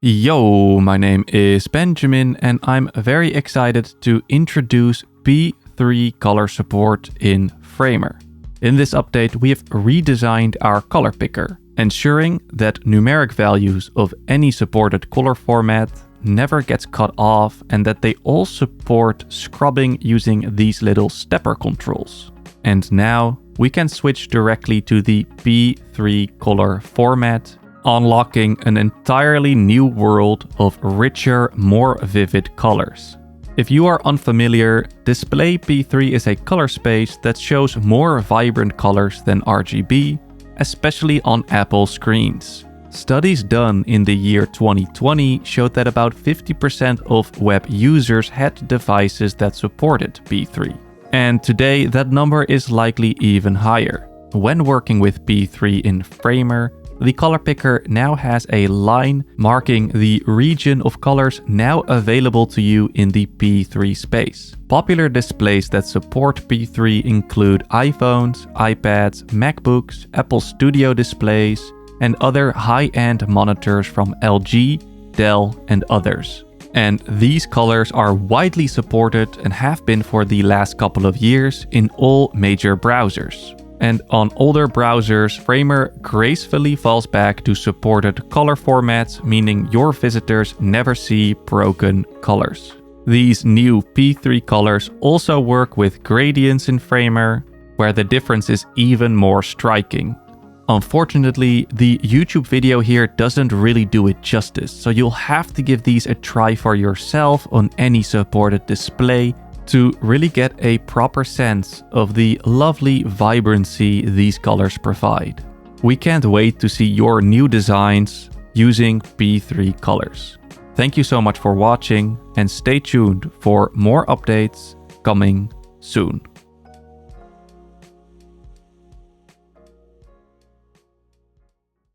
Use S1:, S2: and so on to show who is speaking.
S1: Yo, my name is Benjamin and I'm very excited to introduce P3 color support in Framer. In this update, we have redesigned our color picker, ensuring that numeric values of any supported color format never gets cut off and that they all support scrubbing using these little stepper controls. And now we can switch directly to the P3 color format, unlocking an entirely new world of richer, more vivid colors. If you are unfamiliar, Display P3 is a color space that shows more vibrant colors than RGB, especially on Apple screens. Studies done in the year 2020 showed that about 50% of web users had devices that supported P3. And today that number is likely even higher. When working with P3 in Framer, the color picker now has a line marking the region of colors now available to you in the P3 space. Popular displays that support P3 include iPhones, iPads, MacBooks, Apple Studio displays, and other high-end monitors from LG, Dell, and others. And these colors are widely supported and have been for the last couple of years in all major browsers. And on older browsers, Framer gracefully falls back to supported color formats, meaning your visitors never see broken colors. These new P3 colors also work with gradients in Framer, where the difference is even more striking. Unfortunately, the YouTube video here doesn't really do it justice, so you'll have to give these a try for yourself on any supported display to really get a proper sense of the lovely vibrancy these colors provide. We can't wait to see your new designs using P3 colors. Thank you so much for watching and stay tuned for more updates coming soon.